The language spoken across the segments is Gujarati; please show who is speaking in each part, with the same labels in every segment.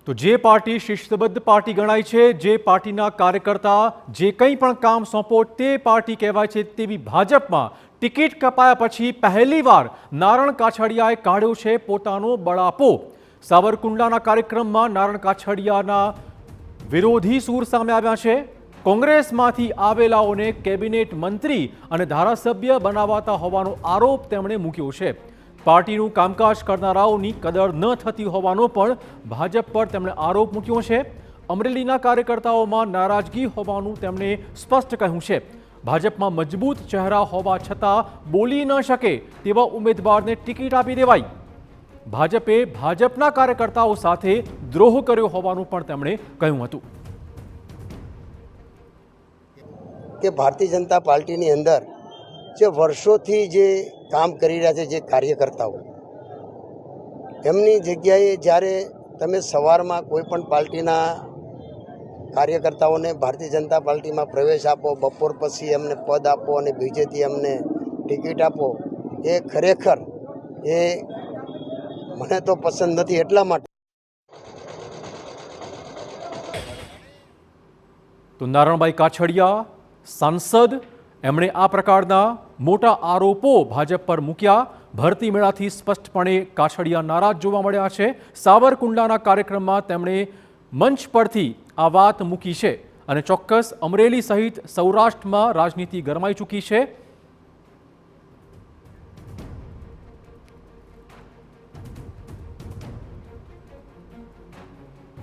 Speaker 1: તો જે પાર્ટી શિસ્તબદ્ધ પાર્ટી ગણાય છે, જે પાર્ટીના કાર્યકર્તા જે કંઈ પણ કામ સોંપો તે પાર્ટી કહેવાય છે, તેવી ભાજપમાં ટિકિટ કપાયા પછી પહેલીવાર નારણ કાછડિયાએ કાઢ્યો છે પોતાનો બળાપો। સાવરકુંડલાના કાર્યક્રમમાં નારણ કાછડિયાના વિરોધી સૂર સામે આવ્યા છે। કોંગ્રેસમાંથી આવેલાઓને કેબિનેટ મંત્રી અને ધારાસભ્ય બનાવાતા હોવાનો આરોપ તેમણે મૂક્યો છે। પાર્ટીનું કામકાજ કરનારાઓની કદર ન થતી હોવાનો પણ ભાજપ પર તેમણે આરોપ મૂક્યો છે। અમરેલીના કાર્યકર્તાઓમાં નારાજગી હોવાનું તેમણે સ્પષ્ટ કહ્યું છે। ભાજપમાં મજબૂત ચહેરા હોવા છતાં બોલી ન શકે તેવા ઉમેદવારને ટિકિટ આપી દેવાઈ। ભાજપે ભાજપના કાર્યકર્તાઓ સાથે દ્રોહ કર્યો હોવાનું પણ તેમણે કહ્યું હતું
Speaker 2: કે ભારતીય જનતા પાર્ટીની અંદર જે વર્ષોથી જે કામ કરી રહ્યા છે, જે કાર્યકર્તાઓ, એમની જગ્યાએ જ્યારે તમે સવારમાં કોઈ પણ પાર્ટીના કાર્યકર્તાઓને ભારતીય જનતા પાર્ટીમાં પ્રવેશ આપો, બપોર પછી એમને પદ આપો અને બીજેથી એમને ટિકિટ આપો, એ ખરેખર એ મને તો પસંદ નથી। એટલા માટે
Speaker 1: તો નારણભાઈ કાછડિયા સાંસદ એમણે આ પ્રકારના મોટા આરોપો ભાજપ પર મૂક્યા। ભરતી મેળાથી સ્પષ્ટપણે કાછડિયા નારાજ જોવા મળ્યા છે। સાવરકુંડલાના કાર્યક્રમમાં તેમણે મંચ પરથી આ વાત મૂકી છે અને ચોક્કસ અમરેલી સહિત સૌરાષ્ટ્રમાં રાજનીતિ ગરમાઈ ચૂકી છે।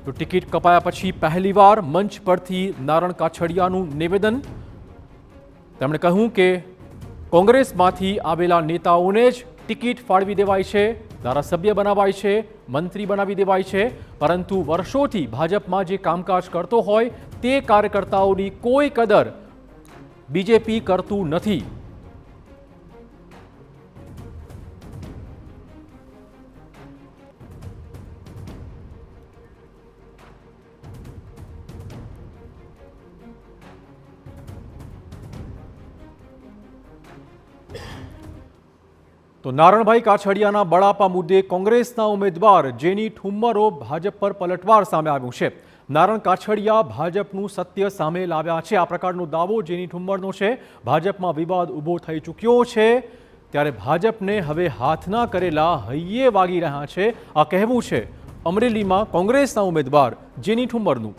Speaker 1: તો ટિકિટ કપાયા પછી પહેલીવાર મંચ પરથી નારણ કાછડિયાનું નિવેદન। તેમણે કહ્યું કે કોંગ્રેસમાંથી આવેલા નેતાઓને જ ટિકિટ ફાળવી દેવાય છે, ધારાસભ્ય બનાવાય છે, મંત્રી બનાવી દેવાય છે, પરંતુ વર્ષોથી ભાજપમાં જે કામકાજ કરતો હોય તે કાર્યકર્તાઓની કોઈ કદર બીજેપી કરતું નથી। તો નારણભાઈ કાછડિયાના બળાપા મુદ્દે કોંગ્રેસના ઉમેદવાર જેની ઠુમ્મરો ભાજપ પર પલટવાર સામે આવ્યું છે। નારણ કાછડિયા ભાજપનું સત્ય સામે લાવ્યા છે, આ પ્રકારનો દાવો જેની ઠુમ્મરનો છે। ભાજપમાં વિવાદ ઊભો થઈ ચૂક્યો છે, ત્યારે ભાજપને હવે હાથના કરેલા હૈયે વાગી રહ્યા છે, આ કહેવું છે અમરેલીમાં કોંગ્રેસના ઉમેદવાર જેની ઠુમ્મરનું।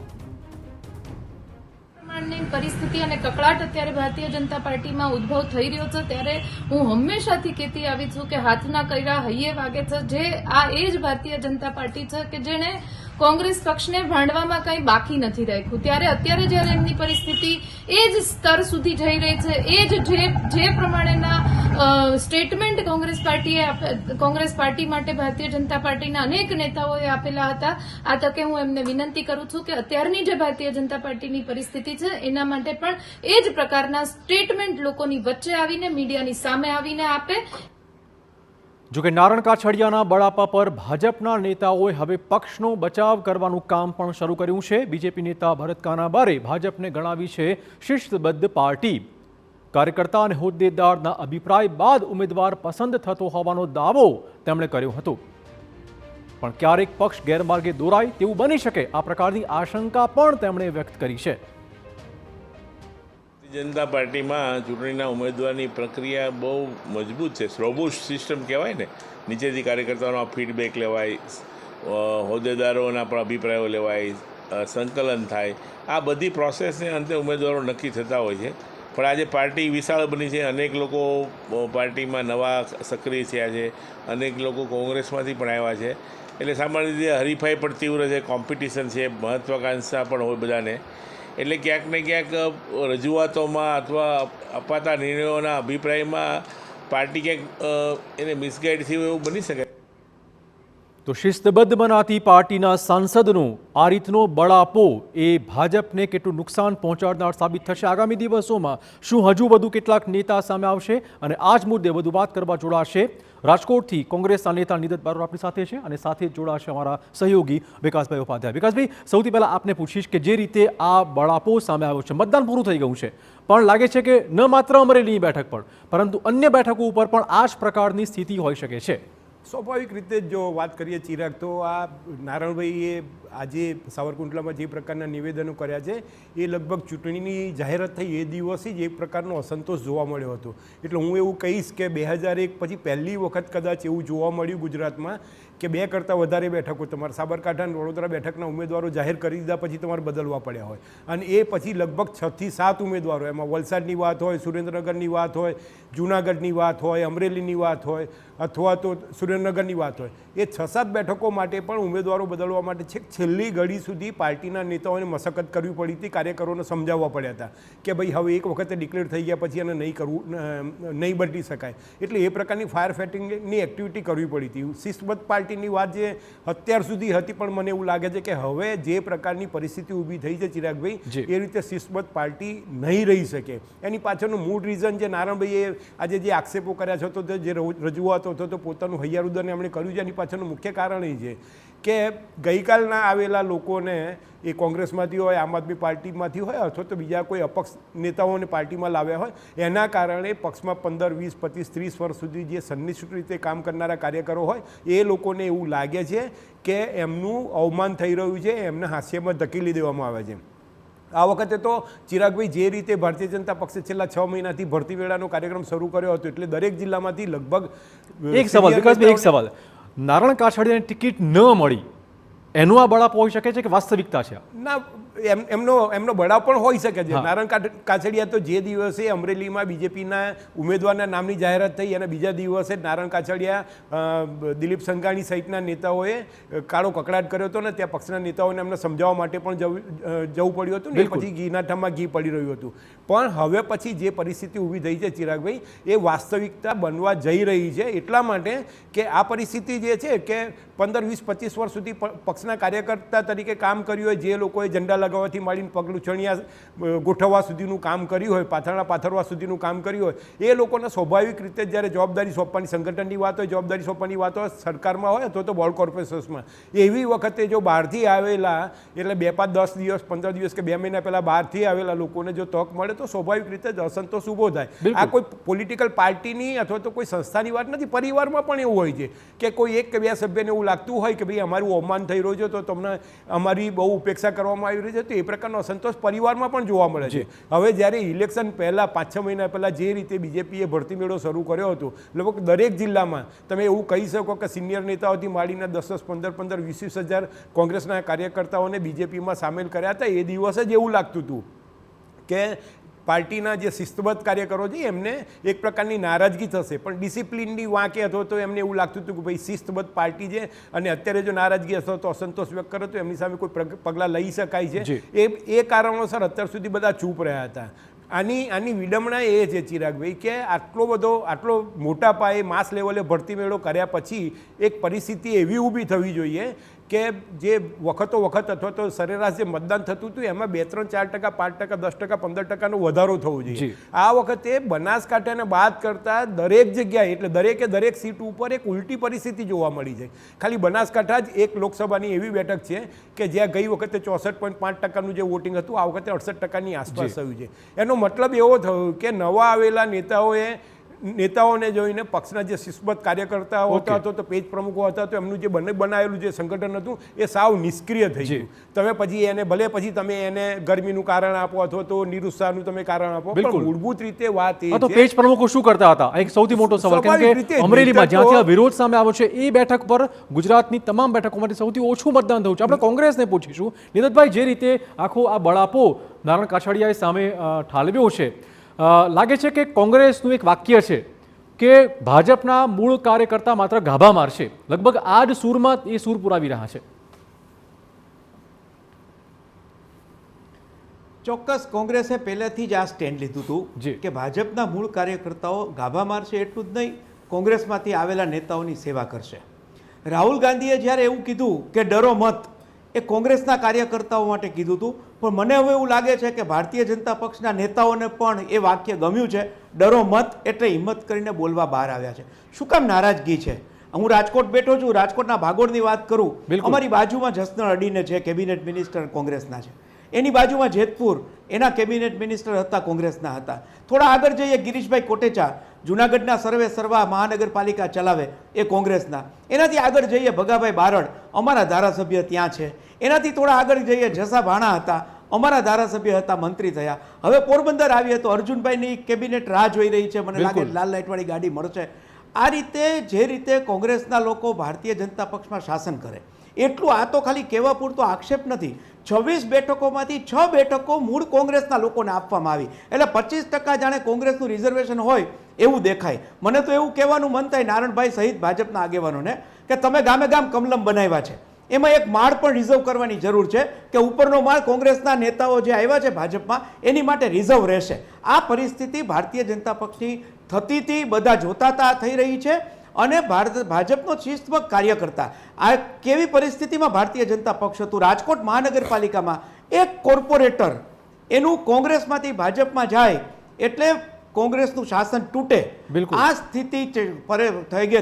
Speaker 3: પરિસ્થિતિ અને કકળાટ અત્યારે ભારતીય જનતા પાર્ટીમાં ઉદ્ભવ થઈ રહ્યો છે, ત્યારે હું હંમેશાથી કહેતી આવી છું કે હાથના કર્યા હૈયે વાગે છે। જે આ એ જ ભારતીય જનતા પાર્ટી છે કે જેને કોંગ્રેસ પક્ષને ભાંડવામાં કંઈ બાકી નથી રાખ્યું, ત્યારે અત્યારે જ્યારે એમની પરિસ્થિતિ એ જ સ્તર સુધી જઈ રહી છે, એ જ જે પ્રમાણેના સ્ટેટમેન્ટ કોંગ્રેસ પાર્ટી માટે ભારતીય જનતા પાર્ટીના અનેક નેતાઓએ આપેલા હતા, આ તકે હું એમને વિનંતી કરું છું કે અત્યારની જે ભારતીય જનતા પાર્ટીની પરિસ્થિતિ છે એના માટે પણ એ જ પ્રકારના સ્ટેટમેન્ટ લોકોની વચ્ચે આવીને, મીડિયાની સામે આવીને આપે।
Speaker 1: જોકે નારણ કાછડિયાના બળાપા પર ભાજપના નેતાઓએ હવે પક્ષનો બચાવ કરવાનું કામ પણ શરૂ કર્યું છે। બીજેપી નેતા ભરત કાનાબારે ભાજપને ગણાવી છે શિસ્તબદ્ધ પાર્ટી। કાર્યકર્તા અને હોદ્દેદારના અભિપ્રાય બાદ ઉમેદવાર પસંદ થતો હોવાનો દાવો તેમણે કર્યો હતો, પણ ક્યારેક પક્ષ ગેરમાર્ગે દોરાય તેવું બની શકે આ પ્રકારની આશંકા પણ તેમણે વ્યક્ત કરી છે।
Speaker 4: જનતા પાર્ટીમાં ચૂંટણીના ઉમેદવારની પ્રક્રિયા બહુ મજબૂત છે, રોબસ્ટ સિસ્ટમ કહેવાય ને। નીચેથી કાર્યકર્તાઓનો ફીડબેક લેવાય, હોદ્દેદારોના પણ અભિપ્રાયો લેવાય, સંકલન થાય, આ બધી પ્રોસેસને અંતે ઉમેદવારો નક્કી થતા હોય છે। પણ આજે પાર્ટી વિશાળ બની છે, અનેક લોકો પાર્ટીમાં નવા સક્રિય થયા છે, અનેક લોકો કોંગ્રેસમાંથી પણ આવ્યા છે, એટલે સામાન્ય રીતે હરીફાઈ પણ તીવ્ર છે, કોમ્પિટિશન છે, મહત્વાકાંક્ષા પણ હોય બધાને, એટલે ક્યાંક ને ક્યાંક રજૂઆતોમાં અથવા અપાતા નિર્ણયોના અભિપ્રાયમાં પાર્ટી ક્યાંક એને મિસગાઈડ થયું એવું બની શકે।
Speaker 1: તો શિસ્તબદ્ધ બનાતી પાર્ટીના સાંસદનો આ રીતનો બળાપો એ ભાજપને કેટલું નુકસાન પહોંચાડનાર સાબિત થશે। આગામી દિવસોમાં શું હજુ વધુ કેટલાક નેતા સામે આવશે અને આ જ મુદ્દે વધુ વાત કરવા જોડાશે રાજકોટથી કોંગ્રેસના નેતા નિદત બારોટ આપણી સાથે છે અને સાથે જ જોડાશે અમારા સહયોગી વિકાસભાઈ ઉપાધ્યાય। વિકાસભાઈ, સૌથી પહેલાં આપને પૂછીશ કે જે રીતે આ બળાપો સામે આવ્યો છે, મતદાન પૂરું થઈ ગયું છે, પણ લાગે છે કે ન માત્ર અમરેલીની બેઠક પર પરંતુ અન્ય બેઠકો ઉપર પણ આ જ પ્રકારની સ્થિતિ હોઈ શકે છે,
Speaker 5: સ્વાભાવિક રીતે જ જો વાત કરીએ ચિરાગ, તો આ નારણભાઈએ આજે સાવરકુંડલામાં જે પ્રકારના નિવેદનો કર્યા છે એ લગભગ ચૂંટણીની જાહેરાત થઈ એ દિવસે જ એક પ્રકારનો અસંતોષ જોવા મળ્યો હતો. એટલે હું એવું કહીશ કે 2001 પછી પહેલી વખત કદાચ એવું જોવા મળ્યું ગુજરાતમાં કે 2 કરતાં વધારે બેઠકો તમારે સાબરકાંઠા અને વડોદરા બેઠકના ઉમેદવારો જાહેર કરી દીધા પછી તમારે બદલવા પડ્યા હોય, અને એ પછી લગભગ 6 થી 7 ઉમેદવારો, એમાં વલસાડની વાત હોય, સુરેન્દ્રનગરની વાત હોય, જૂનાગઢની વાત હોય, અમરેલીની વાત હોય, અથવા તો સુરેન્દ્રનગરની વાત હોય, એ 6-7 બેઠકો માટે પણ ઉમેદવારો બદલવા માટે છેલ્લી ઘડી સુધી પાર્ટીના નેતાઓને મશક્કત કરવી પડી હતી, કાર્યકરોને સમજાવવા પડ્યા હતા કે ભાઈ હવે એક વખતે ડિક્લેર થઈ ગયા પછી એને નહીં બદલી શકાય. એટલે એ પ્રકારની ફાયર ફાઇટિંગની એક્ટિવિટી કરવી પડી હતી. શિસ્તબદ્ધ પાર્ટીની વાત જે અત્યાર સુધી હતી, પણ મને એવું લાગે છે કે હવે જે પ્રકારની પરિસ્થિતિ ઊભી થઈ છે ચિરાગભાઈ, એ રીતે શિસ્તબદ્ધ પાર્ટી નહીં રહી શકે. એની પાછળનું મૂળ રીઝન જે નારણભાઈએ આજે જે આક્ષેપો કર્યા છે, તો જે રજૂઆતો હતો તો પોતાનું હૈયારુદરને એમણે કર્યું છે, એની પાછળનું મુખ્ય કારણ એ છે કે ગઈકાલના આવેલા લોકોને એ કોંગ્રેસમાંથી હોય, આમ આદમી પાર્ટીમાંથી હોય, અથવા તો બીજા કોઈ અપક્ષ નેતાઓને પાર્ટીમાં લાવ્યા હોય, એના કારણે પક્ષમાં 15, 20, 25, 30 વર્ષ સુધી જે સંનિષ્ઠ રીતે કામ કરનારા કાર્યકરો હોય, એ લોકોને એવું લાગે છે કે એમનું અવમાન થઈ રહ્યું છે, એમને હાસ્યમાં ધકેલી દેવામાં આવે છે. આ વખતે તો ચિરાગભાઈ જે રીતે ભારતીય જનતા પક્ષે છેલ્લા 6 મહિનાથી ભરતી વેળાનો કાર્યક્રમ શરૂ કર્યો હતો, એટલે દરેક જિલ્લામાંથી લગભગ
Speaker 1: એક સવાલ, નારણ કાછડિયાની ટિકિટ ન મળી એનું આ બળાપ હોઈ શકે છે કે વાસ્તવિકતા છે?
Speaker 5: ના, એમનો બળાવ પણ હોઈ શકે છે. નારણ કાછડિયા તો જે દિવસે અમરેલીમાં બીજેપીના ઉમેદવારના નામની જાહેરાત થઈ અને બીજા દિવસે નારણ કાછડિયા, દિલીપ સંઘાણી સહિતના નેતાઓએ કાળો કકડાટ કર્યો હતો ને ત્યાં પક્ષના નેતાઓને એમને સમજાવવા માટે પણ જવું પડ્યું હતું ને પછી ઘીના ઠામમાં ઘી પડી રહ્યું હતું. પણ હવે પછી જે પરિસ્થિતિ ઊભી થઈ છે ચિરાગભાઈ, એ વાસ્તવિકતા બનવા જઈ રહી છે. એટલા માટે કે આ પરિસ્થિતિ જે છે કે 15, 20, 25 વર્ષ સુધી પક્ષના કાર્યકર્તા તરીકે કામ કર્યું હોય, જે લોકોએ ઝંડા લગાવવાથી માંડીને પગ લૂછણિયા ગોઠવવા સુધીનું કામ કર્યું હોય, પાથરણા પાથરવા સુધીનું કામ કર્યું હોય, એ લોકોને સ્વાભાવિક રીતે જ્યારે જવાબદારી સોંપવાની, સંગઠનની વાત હોય, જવાબદારી સોંપવાની વાત હોય, સરકારમાં હોય અથવા તો બોર્ડ કોર્પોરેશન્સમાં, એવી વખતે જો બહારથી આવેલા, એટલે 2, 5, 10 દિવસ, 15 દિવસ કે 2 મહિના પહેલાં બહારથી આવેલા લોકોને જો તક મળે તો સ્વાભાવિક રીતે જ અસંતોષ ઊભો થાય. આ કોઈ પોલિટિકલ પાર્ટીની અથવા તો કોઈ સંસ્થાની વાત નથી. પરિવારમાં પણ એવું હોય છે કે કોઈ 1 કે 2 સભ્યને એવું લાગતું હોય કે ભાઈ અમારું અવમાન થઈ રહ્યું છે, તો તમને અમારી બહુ ઉપેક્ષા કરવામાં આવી રહી છે, તો એ પ્રકારનો અસંતોષ પરિવારમાં પણ જોવા મળે છે. હવે જ્યારે ઇલેક્શન પહેલાં 5-6 મહિના પહેલાં જે રીતે બીજેપીએ ભરતી મેળો શરૂ કર્યો હતો, લગભગ દરેક જિલ્લામાં તમે એવું કહી શકો કે સિનિયર નેતાઓથી માંડીને 10-10, 15-15, 20-20 હજાર કોંગ્રેસના કાર્યકર્તાઓને બીજેપીમાં સામેલ કર્યા હતા. એ દિવસે જ એવું લાગતું હતું કે પાર્ટીના જે શિસ્તબદ્ધ કાર્યકરો છે એમને એક પ્રકારની નારાજગી થશે, પણ ડિસિપ્લિનની વાંકે હતો તો એમને એવું લાગતું હતું કે ભાઈ શિસ્તબદ્ધ પાર્ટી છે અને અત્યારે જો નારાજગી હશે તો અસંતોષ વ્યક્ત કરે તો એમની સામે કોઈ પગલાં લઈ શકાય છે. એ કારણોસર અત્યાર સુધી બધા ચૂપ રહ્યા હતા. આની વિડંબણા એ છે ચિરાગભાઈ કે આટલો મોટા પાયે માસ લેવલે ભરતી મેળો કર્યા પછી એક પરિસ્થિતિ એવી ઊભી થવી જોઈએ કે જે વખતો વખત અથવા તો સરેરાશ જે મતદાન થતું હતું એમાં 2, 3, 4%, 5%, 10%, 15%નો વધારો થવો જોઈએ. આ વખતે બનાસકાંઠાને બાદ કરતા દરેક જગ્યાએ, એટલે દરેક સીટ ઉપર એક ઉલટી પરિસ્થિતિ જોવા મળી છે. ખાલી બનાસકાંઠા જ એક લોકસભાની એવી બેઠક છે કે જ્યાં ગઈ વખતે 64.5%નું જે વોટિંગ હતું, આ વખતે 68%ની આસપાસ થયું છે. એનો મતલબ એવો થયો કે નવા આવેલા નેતાઓને જોઈને પક્ષના જે શિસ્તબદ્ધ કાર્યકર્તાઓ હતા અથવા તો પેજ પ્રમુખો હતા, તો એમનું જે બનાવેલું જે સંગઠન હતું એ સાવ નિષ્ક્રિય થઈ ગયું. તમે પછી એને ભલે પછી તમે એને ગરમીનું કારણ આપો અથવા તો નિરુત્સાહનું તમે કારણ આપો, પણ મૂળભૂત રીતે વાત એ
Speaker 1: છે પેજ પ્રમુખો શું કરતા હતા. એક સૌથી મોટો સવાલ, કેમ કે અમરેલીમાં જ્યાંથી આ વિરોધ સામે આવ્યો છે એ બેઠક પર ગુજરાતની તમામ બેઠકોમાંથી સૌથી ઓછું મતદાન થયું છે. આપણે કોંગ્રેસને પૂછીશું. નિરતભાઈ, જે રીતે આખો આ બળાપો નારણ કાછડિયાએ સામે ઠાલવ્યો છે, લાગે છે કે કોંગ્રેસનું એક વાક્ય છે કે ભાજપના મૂળ કાર્યકર્તા માત્ર ગાભા મારશે, લગભગ આ જ સૂરમાં એ સૂર પુરાવી રહ્યા છે.
Speaker 6: ચોક્કસ કોંગ્રેસે પહેલેથી જ આ સ્ટેન્ડ લીધું હતું કે ભાજપના મૂળ કાર્યકર્તાઓ ગાભા મારશે. એટલું જ નહીં, કોંગ્રેસમાંથી આવેલા નેતાઓની સેવા કરશે. રાહુલ ગાંધીએ જ્યારે એવું કીધું કે ડરો મત, એ કોંગ્રેસના કાર્યકર્તાઓ માટે કીધું હતું, પણ મને હવે એવું લાગે છે કે ભારતીય જનતા પક્ષના નેતાઓને પણ એ વાક્ય ગમ્યું છે. ડરો મત એટલે હિંમત કરીને બોલવા બહાર આવ્યા છે. શું કામ નારાજગી છે? હું રાજકોટ બેઠો છું, રાજકોટના ભાગોળની વાત કરું, અમારી બાજુમાં જસનર અડીને છે, કેબિનેટ મિનિસ્ટર કોંગ્રેસના છે. એની બાજુમાં જેતપુર, એના કેબિનેટ મિનિસ્ટર હતા, કોંગ્રેસના હતા. થોડા આગળ જઈએ ગિરીશભાઈ કોટેચા, જુનાગઢના સર્વે સર્વા મહાનગરપાલિકા ચલાવે એ કોંગ્રેસના. એનાથી આગળ જઈએ ભગાભાઈ બારડ, અમારા ધારાસભ્ય ત્યાં છે. એનાથી થોડા આગળ જઈએ જસા ભાણા હતા, અમારા ધારાસભ્ય હતા, મંત્રી થયા. હવે પોરબંદર આવીએ તો અર્જુનભાઈની કેબિનેટ રાહ જોઈ રહી છે, મને લાગે લાલ લાઇટવાળી ગાડી મળશે. આ રીતે જે રીતે કોંગ્રેસના લોકો ભારતીય જનતા પક્ષમાં શાસન કરે એટલું આ તો ખાલી કહેવા પૂરતો આક્ષેપ નથી. 26 બેઠકોમાંથી 6 બેઠકો મૂળ કોંગ્રેસના લોકોને આપવામાં આવી, એટલે 25% જાણે કોંગ્રેસનું રિઝર્વેશન હોય એવું દેખાય. મને તો એવું કહેવાનું મન થાય નારણભાઈ સહિત ભાજપના આગેવાનોને કે તમે ગામે ગામ કમલમ બનાવ્યા છે, એમાં એક માળ પણ રિઝર્વ કરવાની જરૂર છે કે ઉપરનો માળ કોંગ્રેસના નેતાઓ જે આવ્યા છે ભાજપમાં એની માટે રિઝર્વ રહેશે. આ પરિસ્થિતિ ભારતીય જનતા પક્ષની થતી હતી, બધા જોતા હતા, થઈ રહી છે. અને ભાજપનો શિસ્તબદ્ધ કાર્યકર્તા આ કેવી પરિસ્થિતિમાં ભારતીય જનતા પક્ષ હતું. રાજકોટ મહાનગરપાલિકામાં એક કોર્પોરેટર એનું કોંગ્રેસમાંથી ભાજપમાં જાય એટલે કોંગ્રેસનું શાસન તૂટે, આ સ્થિતિ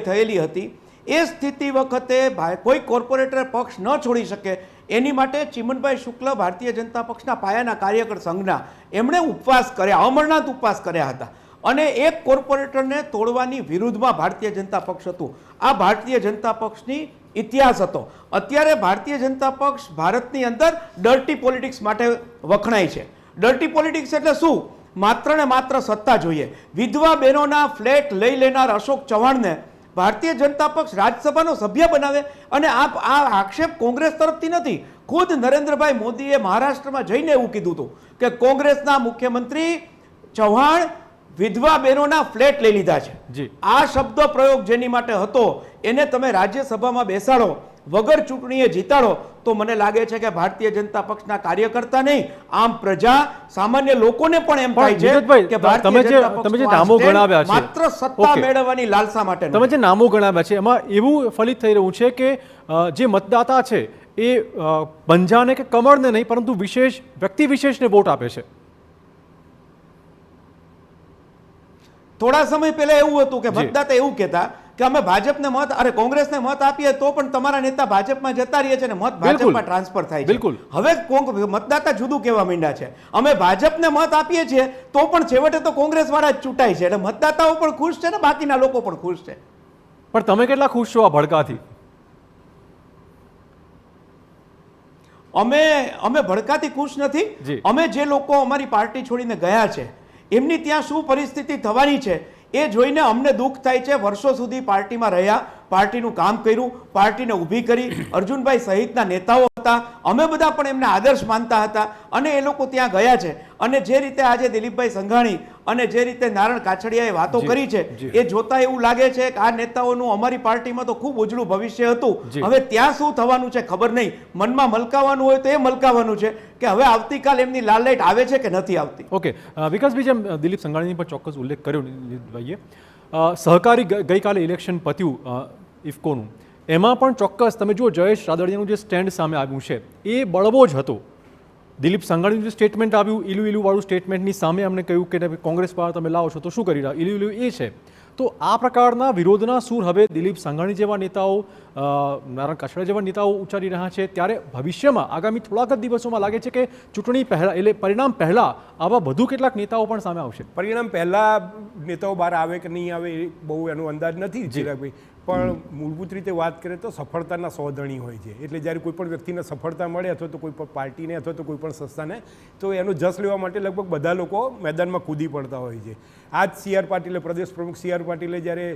Speaker 6: થયેલી હતી. એ સ્થિતિ વખતે કોઈ કોર્પોરેટર પક્ષ ન છોડી શકે એની માટે ચિમનભાઈ શુક્લ ભારતીય જનતા પક્ષના પાયાના કાર્યકર સંઘના એમણે ઉપવાસ કર્યા, અમરનાથ ઉપવાસ કર્યા હતા. અને એક કોર્પોરેટરને તોડવાની વિરુદ્ધમાં ભારતીય જનતા પક્ષ હતું. આ ભારતીય જનતા પક્ષની ઇતિહાસ હતો. અત્યારે ભારતીય જનતા પક્ષ ભારતની અંદર ડર્ટી પોલિટિક્સ માટે વખણાય છે. ડર્ટી પોલિટિક્સ એટલે શું? માત્ર ને માત્ર સત્તા જોઈએ. વિધવા બહેનોના ફ્લેટ લઈ લેનાર અશોક ચૌહાણને ભારતીય જનતા પક્ષ રાજ્યસભાનો સભ્ય બનાવે. અને આ આક્ષેપ કોંગ્રેસ તરફથી નથી, ખુદ નરેન્દ્રભાઈ મોદીએ મહારાષ્ટ્રમાં જઈને એવું કીધું હતું કે કોંગ્રેસના મુખ્યમંત્રી ચૌહાણ વિધવા બહેનોના ફ્લેટ લઈ લીધા છે. આ શબ્દ પ્રયોગ જેની માટે હતો એને તમે રાજ્યસભામાં બેસાડો, વગર ચૂંટણીએ જીતાડો તો મને લાગે છે કે ભારતીય જનતા પક્ષના કાર્યકર્તા નહીં, આમ પ્રજા સામાન્ય લોકોને પણ એમ થાય છે કે ભારતીય જનતા પક્ષ માત્ર સત્તા મેળવવાની લાલસા માટે.
Speaker 1: તમે જે નામો ગણાવ્યા છે એમાં એવું ફલિત થઈ રહ્યું છે કે જે મતદાતા છે એ પંજાને કે કમળને નહીં પરંતુ વિશેષ વ્યક્તિ વિશેષને વોટ આપે છે.
Speaker 6: થોડા સમય પહેલા એવું હતું કે મતદાતા એવું કહેતા કે અમે ભાજપને મત અરે કોંગ્રેસને મત આપીએ તો પણ તમારા નેતા ભાજપમાં જતા રહીએ છે ને મત ભાજપમાં ટ્રાન્સફર થાય છે. હવે મતદાતા જુદું કહેવા માંડ્યા છે, અમે ભાજપને મત આપીએ છીએ તો પણ છેવટે તો કોંગ્રેસ વાળા જ ચૂંટાય છે. એટલે મતદાતાઓ પણ ખુશ છે ને બાકીના લોકો પણ ખુશ છે.
Speaker 1: પણ તમે કેટલા ખુશ છો આ ભડકાથી?
Speaker 6: અમે ભડકાથી ખુશ નથી. અમે જે લોકો અમારી પાર્ટી છોડીને ગયા છે એમની ત્યાં શું પરિસ્થિતિ થવાની છે એ જોઈને અમને દુઃખ થાય છે. વર્ષો સુધી પાર્ટીમાં રહ્યા, પાર્ટીનું કામ કર્યું, પાર્ટીને ઊભી કરી, અર્જુનભાઈ સહિતના નેતાઓ હતા, અમે બધા પણ એમને આદર્શ માનતા હતા અને એ લોકો ત્યાં ગયા છે. અને જે રીતે આજે દિલીપભાઈ સંઘાણી અને જે રીતે નારણ કાછડિયાએ વાતો કરી છે એ જોતા એવું લાગે છે કે આ નેતાઓનું અમારી પાર્ટીમાં તો ખૂબ ઉજળું ભવિષ્ય હતું. હવે ત્યાં શું થવાનું છે ખબર નહીં. મનમાં મલકાવાનું હોય તો એ મલકાવાનું છે કે હવે આવતીકાલ એમની લાલ લાઈટ આવે છે કે નથી આવતી.
Speaker 1: ઓકે, વિકાસભાઈ જેમ દિલીપ સંઘાણીની પર ચોક્કસ ઉલ્લેખ કર્યો ભાઈએ, સહકારી ગઈકાલે ઇલેક્શન પત્યું ઇફકોનું, એમાં પણ ચોક્કસ તમે જુઓ જયેશ રાદડિયાનું જે સ્ટેન્ડ સામે આવ્યું છે એ બળવો જ હતો. દિલીપ સંઘાણીનું જે સ્ટેટમેન્ટ આવ્યું ઇલુવાળું સ્ટેટમેન્ટની સામે અમને કહ્યું કે કોંગ્રેસ પર તમે લાવો છો તો શું કરી રહ્યા ઇલુ એ છે. તો આ પ્રકારના વિરોધના સૂર હવે દિલીપ સંઘાણી જેવા નેતાઓ, નારણ કાછડિયા જેવા નેતાઓ ઉચ્ચારી રહ્યા છે. ત્યારે ભવિષ્યમાં આગામી થોડાક જ દિવસોમાં લાગે છે કે ચૂંટણી પહેલાં એટલે પરિણામ પહેલાં આવા વધુ કેટલાક નેતાઓ પણ સામે આવશે.
Speaker 5: પરિણામ પહેલાં નેતાઓ બહાર આવે કે નહીં આવે એ બહુ એનો અંદાજ નથી ચિરાગભાઈ, પણ મૂળભૂત રીતે વાત કરીએ તો સફળતાના 100 ધણી હોય છે. એટલે જ્યારે કોઈ પણ વ્યક્તિને સફળતા મળે અથવા તો કોઈ પણ પાર્ટીને અથવા તો કોઈ પણ સંસ્થાને તો એનો જશ લેવા માટે લગભગ બધા લોકો મેદાનમાં કૂદી પડતા હોય છે. આ જ CR પાટીલે, પ્રદેશ પ્રમુખ CR પાટીલે જ્યારે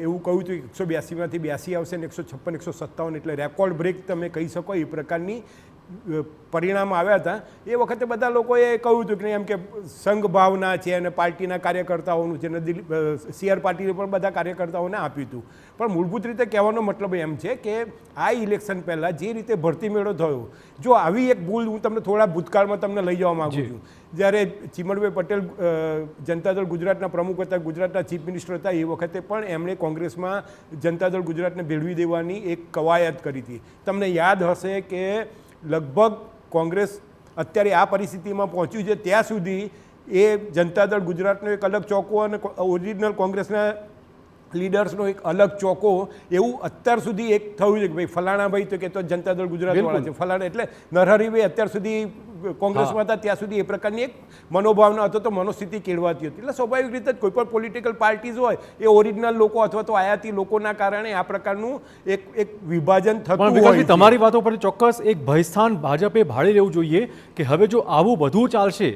Speaker 5: એવું કહ્યું હતું કે 182માંથી 82 આવશે ને 156, 157 એટલે રેકોર્ડ બ્રેક તમે કહી શકો એ પ્રકારની પરિણામ આવ્યા હતા. એ વખતે બધા લોકોએ કહ્યું હતું કે એમ કે સંઘ ભાવના છે અને પાર્ટીના કાર્યકર્તાઓનું છે અને CR પાટીલે પણ બધા કાર્યકર્તાઓને આપ્યું હતું. પણ મૂળભૂત રીતે કહેવાનો મતલબ એમ છે કે આ ઇલેક્શન પહેલાં જે રીતે ભરતી મેળો થયો, જો આવી એક ભૂલ હું તમને થોડા ભૂતકાળમાં તમને લઈ જવા માગું છું. જ્યારે ચિમનભાઈ પટેલ જનતાદળ ગુજરાતના પ્રમુખ હતા, ગુજરાતના ચીફ મિનિસ્ટર હતા, એ વખતે પણ એમણે કોંગ્રેસમાં જનતાદળ ગુજરાતને ભેળવી દેવાની એક કવાયત કરી હતી. તમને યાદ હશે કે લગભગ કોંગ્રેસ અત્યારે આ પરિસ્થિતિમાં પહોંચ્યું છે ત્યાં સુધી એ જનતાદળ ગુજરાતનો એક અલગ ચોકો અને ઓરિજિનલ કોંગ્રેસના લીડર્સનો એક અલગ ચોકો એવું અત્યાર સુધી એક થયું છે કે ભાઈ ફલાણાભાઈ તો કે તો જનતા દળ ગુજરાતવાળા છે, ફલાણા એટલે નરહરીભાઈ અત્યાર સુધી કોંગ્રેસમાં હતા ત્યાં સુધી એ પ્રકારની એક મનોભાવના હતો તો મનોસ્થિતિ કેળવાતી હતી. એટલે સ્વાભાવિક રીતે કોઈ પણ પોલિટિકલ પાર્ટીઝ હોય એ ઓરિજિનલ લોકો અથવા તો આયાતી લોકોના કારણે આ પ્રકારનું એક વિભાજન થતું
Speaker 1: પણ
Speaker 5: હોય
Speaker 1: વિકાસજી,
Speaker 5: છે.
Speaker 1: તમારી વાતો પર ચોક્કસ એક ભયસ્થાન ભાજપે ભાળી લેવું જોઈએ કે હવે જો આવું બધું ચાલશે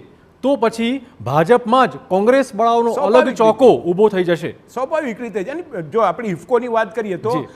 Speaker 1: તો પછી ભાજપમાં જ કોંગ્રેસ બળાવનો અલગ
Speaker 5: સ્વાભાવિક
Speaker 1: ચોકો ઊભો થઈ જશે.
Speaker 5: સ્વાભાવિક રીતે જ. અને જો આપણે ઇફકોની વાત કરીએ તો
Speaker 1: જી.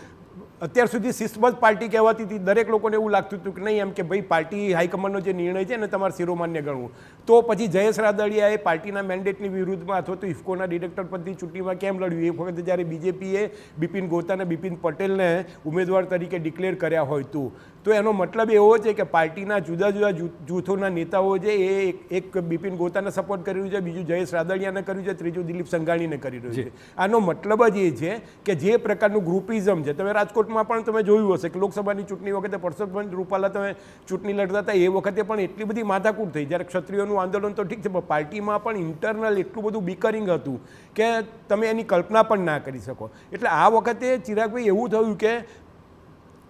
Speaker 5: અત્યાર સુધી શિસ્તબદ્ધ પાર્ટી કહેવાતી હતી. દરેક લોકોને એવું લાગતું હતું કે નહીં એમ કે ભાઈ પાર્ટી હાઈકમાન્ડનો જે નિર્ણય છે ને તમારે શિરોમાન્ય ગણવું. તો પછી જયેશ રાદડિયાએ પાર્ટીના મેન્ડેટની વિરુદ્ધમાં અથવા તો ઇફકોના ડિરેક્ટર પદની ચૂંટણીમાં કેમ લડ્યું? એ વખતે જ્યારે બીજેપીએ બિપિન ગોતા અને બિપિન પટેલને ઉમેદવાર તરીકે ડિક્લેર કર્યા હોય તો એનો મતલબ એવો છે કે પાર્ટીના જુદા જુદા જૂથોના નેતાઓ છે એ એક બિપિન ગોતાને સપોર્ટ કરી રહ્યું છે, બીજું જયેશ રાદડિયાને કર્યું છે, ત્રીજું દિલીપ સંઘાણીને કરી રહ્યું છે. આનો મતલબ જ એ છે કે જે પ્રકારનું ગ્રુપિઝમ છે, તમે રાજકોટમાં પણ તમે જોયું હશે કે લોકસભાની ચૂંટણી વખતે પરસોત્તમ રૂપાલા તમે ચૂંટણી લડતા હતા એ વખતે પણ એટલી બધી માથાકૂટ થઈ. જ્યારે ક્ષત્રિયોનું આંદોલન તો ઠીક છે પણ પાર્ટીમાં પણ ઇન્ટરનલ એટલું બધું બિકરિંગ હતું કે તમે એની કલ્પના પણ ના કરી શકો. એટલે આ વખતે ચિરાગભાઈ એવું થયું કે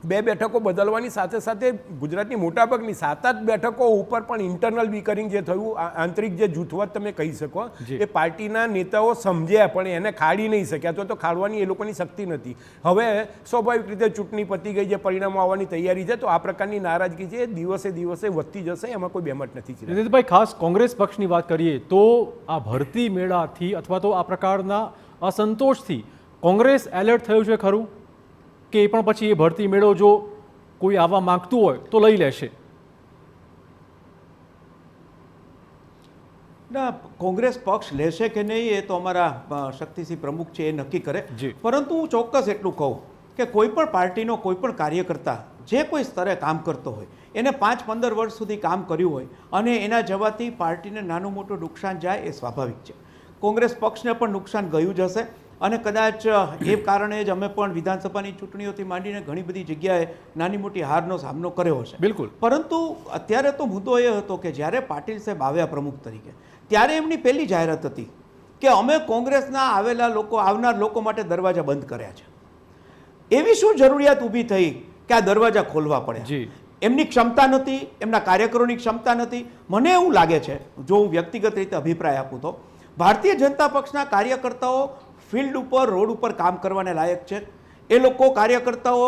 Speaker 5: 2 બેઠકો બદલવાની સાથે સાથે ગુજરાતની મોટાભાગની 7-8 બેઠકો ઉપર પણ ઇન્ટરનલ બિકરિંગ જે થયું, આંતરિક જે જૂથવાદ તમે કહી શકો, એ પાર્ટીના નેતાઓ સમજ્યા પણ એને ખાડી નહીં શક્યા. તો ખાડવાની એ લોકોની શક્તિ નથી. હવે સ્વાભાવિક રીતે ચૂંટણી પતી ગઈ છે, પરિણામો આવવાની તૈયારી છે, તો આ પ્રકારની નારાજગી છે દિવસે દિવસે વધતી જશે, એમાં કોઈ બેમત નથી.
Speaker 1: નિતિનભાઈ, ખાસ કોંગ્રેસ પક્ષની વાત કરીએ તો આ ભરતી મેળાથી અથવા તો આ પ્રકારના અસંતોષથી કોંગ્રેસ એલર્ટ થયું છે ખરું કે એ પણ પછી એ ભરતી મેળો જો કોઈ આવવા માંગતું હોય તો લઈ લેશે?
Speaker 6: ના, કોંગ્રેસ પક્ષ લેશે કે નહીં એ તો અમારા શક્તિસિંહ પ્રમુખ છે એ નક્કી કરે. પરંતુ હું ચોક્કસ એટલું કહું કે કોઈ પણ પાર્ટીનો કોઈ પણ કાર્યકર્તા જે કોઈ સ્તરે કામ કરતો હોય એને 5-15 વર્ષ સુધી કામ કર્યું હોય અને એના જવાથી પાર્ટીને નાનું મોટું નુકસાન જાય એ સ્વાભાવિક છે. કોંગ્રેસ પક્ષને પણ નુકસાન ગયું જ હશે અને કદાચ એ કારણે જ અમે પણ વિધાનસભાની ચૂંટણીઓથી માંડીને ઘણી બધી જગ્યાએ નાની મોટી હારનો સામનો કર્યો હશે.
Speaker 1: બિલકુલ.
Speaker 6: પરંતુ અત્યારે તો મુદ્દો એ હતો કે જ્યારે પાટીલ સાહેબ આવ્યા પ્રમુખ તરીકે ત્યારે એમની પહેલી જાહેરાત હતી કે અમે કોંગ્રેસના આવનાર લોકો માટે દરવાજા બંધ કર્યા છે. એવી શું જરૂરિયાત ઊભી થઈ કે આ દરવાજા ખોલવા પડ્યા? એમની ક્ષમતા નથી, એમના કાર્યકરોની ક્ષમતા નથી. મને એવું લાગે છે, જો હું વ્યક્તિગત રીતે અભિપ્રાય આપું તો ભારતીય જનતા પક્ષના કાર્યકર્તાઓ ફિલ્ડ ઉપર, રોડ ઉપર કામ કરવાને લાયક છે. એ લોકો કાર્યકર્તાઓ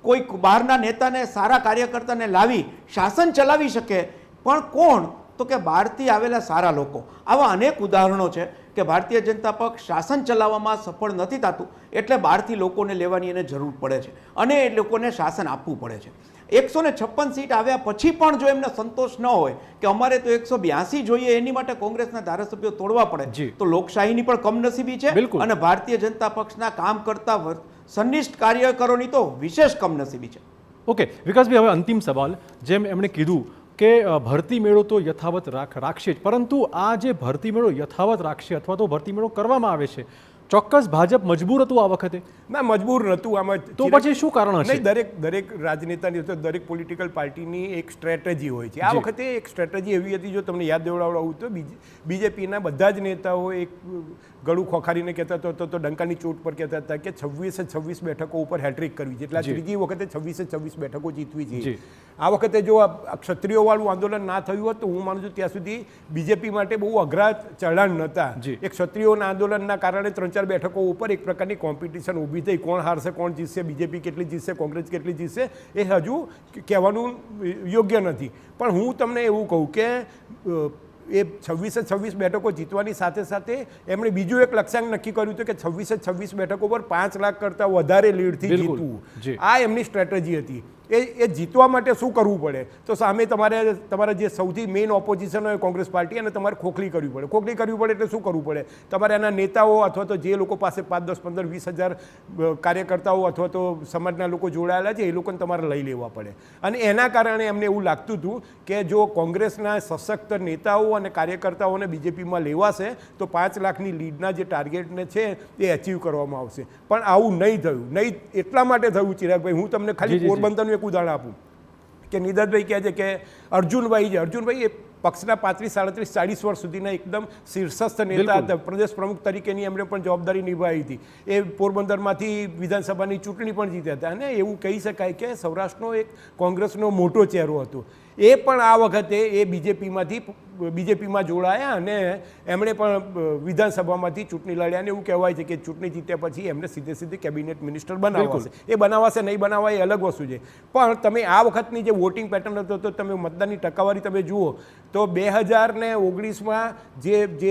Speaker 6: કોઈ બહારના નેતાને, સારા કાર્યકર્તાને લાવી શાસન ચલાવી શકે. પણ કોણ? તો કે બહારથી આવેલા સારા લોકો. આવા અનેક ઉદાહરણો છે કે ભારતીય જનતા પક્ષ શાસન ચલાવવામાં સફળ નથી થતું એટલે બહારથી લોકોને લેવાની એને જરૂર પડે છે અને એ લોકોને શાસન આપવું પડે છે. 156 સીટ આવ્યા પછી પણ જો એમને સંતોષ ન હોય કે અમારે તો 182 જોઈએ, એની માટે કોંગ્રેસના ધારાસભ્યો તોડવા પડે, તો લોકશાહીની પણ કમનસીબી છે અને ભારતીય જનતા પક્ષના કામ કરતા સંનિષ્ઠ કાર્યકરોની તો વિશેષ કમનસીબી છે.
Speaker 1: ઓકે વિકાસભાઈ, હવે અંતિમ સવાલ. જેમ એમણે કીધું કે ભરતી મેળો તો યથાવત રાખશે જ, પરંતુ આ જે ભરતી મેળો યથાવત રાખશે અથવા તો ભરતી મેળો કરવામાં આવે છે, ચોક્કસ ભાજપ મજબૂર હતું આ વખતે?
Speaker 5: ના, મજબૂર નહોતું. આમાં
Speaker 1: તો પછી શું કારણ હશે?
Speaker 5: દરેક રાજનેતાની, દરેક પોલિટિકલ પાર્ટીની એક સ્ટ્રેટેજી હોય છે. આ વખતે એક સ્ટ્રેટેજી એવી હતી, જો તમને યાદ દેવડાવડાવું તો બીજેપીના બધા જ નેતાઓ એક ગળું ખોખારીને કહેતા તો ડંકાની ચોટ પર કહેતા હતા કે 26 બેઠકો ઉપર હેટ્રિક કરવી છે, એટલે આ ત્રીજી વખતે 26 બેઠકો જીતવી છે. આ વખતે જો આ ક્ષત્રિયોવાળું આંદોલન ના થયું હોત તો હું માનું છું ત્યાં સુધી બીજેપી માટે બહુ અઘરા ચઢાણ નહોતા. એક ક્ષત્રિયોના આંદોલનના કારણે 3-4 બેઠકો ઉપર એક પ્રકારની કોમ્પિટિશન ઊભી થઈ. કોણ હારશે, કોણ જીતશે, બીજેપી કેટલી જીતશે, કોંગ્રેસ કેટલી જીતશે, એ હજુ કહેવાનું યોગ્ય નથી. પણ હું તમને એવું કહું કે એ 26 બેઠકો જીતવાની સાથે સાથે એમણે બીજું એક લક્ષ્યાંક નક્કી કર્યું હતું કે 26 બેઠકો પર 5 લાખ કરતાં વધારે લીડથી જીતવું. આ એમની સ્ટ્રેટેજી હતી. એ જીતવા માટે શું કરવું પડે? તો સામે તમારા જે સૌથી મેઇન ઓપોઝિશન હોય કોંગ્રેસ પાર્ટી, અને તમારે ખોખલી કરવી પડે. ખોખલી કરવી પડે એટલે શું કરવું પડે? તમારે એના નેતાઓ અથવા તો જે લોકો પાસે 5, 10, 15, 20 હજાર કાર્યકર્તાઓ અથવા તો સમાજના લોકો જોડાયેલા છે એ લોકોને તમારે લઈ લેવા પડે. અને એના કારણે એમને એવું લાગતું હતું કે જો કોંગ્રેસના સશક્ત નેતાઓ અને કાર્યકર્તાઓને બીજેપીમાં લેવાશે તો 5 લાખની લીડના જે ટાર્ગેટને છે એ અચીવ કરવામાં આવશે. પણ આવું નહીં થયું. નહીં એટલા માટે થયું ચિરાગભાઈ, હું તમને ખાલી પોરબંદરનું એક ઉદાહરણ આપું કે નિદાતભાઈ કહે છે કે અર્જુનભાઈ એ પક્ષના 35-37-40 વર્ષ સુધીના એકદમ શીર્ષસ્થ નેતા હતા. પ્રદેશ પ્રમુખ તરીકેની એમણે પણ જવાબદારી નિભાવી હતી. એ પોરબંદરમાંથી વિધાનસભાની ચૂંટણી પણ જીત્યા હતા અને એવું કહી શકાય કે સૌરાષ્ટ્રનો એક કોંગ્રેસનો મોટો ચહેરો હતો. એ પણ આ વખતે એ બીજેપીમાં જોડાયા અને એમણે પણ વિધાનસભામાંથી ચૂંટણી લડ્યા અને એવું કહેવાય છે કે ચૂંટણી જીત્યા પછી એમને સીધે કેબિનેટ મિનિસ્ટર બનાવાશે. એ બનાવાશે નહીં બનાવાય એ અલગ વસ્તુ છે. પણ તમે આ વખતની જે વોટિંગ પેટર્ન હતો તો તમે મતદાનની ટકાવારી તમે જુઓ તો 2019માં જે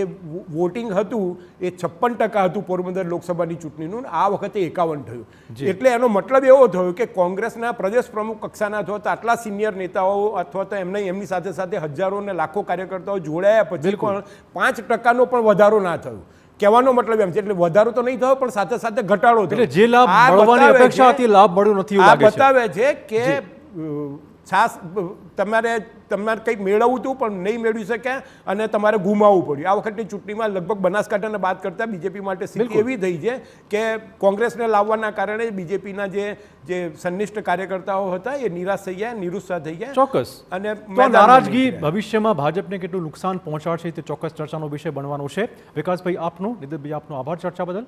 Speaker 5: વોટિંગ હતું એ 56% હતું પોરબંદર લોકસભાની ચૂંટણીનું. આ વખતે 51 થયું. એટલે એનો મતલબ એવો થયો કે કોંગ્રેસના પ્રદેશ પ્રમુખ કક્ષાના અથવા તો આટલા સિનિયર નેતાઓ અથવા તો એમની સાથે હજારો અને લાખો કાર્યકર્તાઓ જોડાયા પછી પણ 5%નો પણ વધારો ના થયો. કહેવાનો મતલબ એમ છે એટલે વધારો તો નહીં થયો પણ સાથે ઘટાડો થયો.
Speaker 1: જે લાભ મળવાની અપેક્ષા હતી લાભ મળ્યો નથી.
Speaker 5: આ બતાવે છે કે તમારે કંઈક મેળવવું હતું પણ નહીં મેળવી શક્યા અને તમારે ગુમાવવું પડ્યું. આ વખતની ચૂંટણીમાં લગભગ બનાસકાંઠાને બાદ કરતા બીજેપી માટે સ્થિતિ એવી થઈ છે કે કોંગ્રેસને લાવવાના કારણે બીજેપીના જે સંનિષ્ઠ કાર્યકર્તાઓ હતા એ નિરાશ થઈ ગયા, નિરુત્સાહ થઈ ગયા.
Speaker 1: ચોક્કસ. અને નારાજગી ભવિષ્યમાં ભાજપને કેટલું નુકસાન પહોંચાડશે તે ચોક્કસ ચર્ચાનો વિષય બનવાનો છે. વિકાસભાઈ આપનો, નિદિતભાઈ આપનો આભાર ચર્ચા બદલ.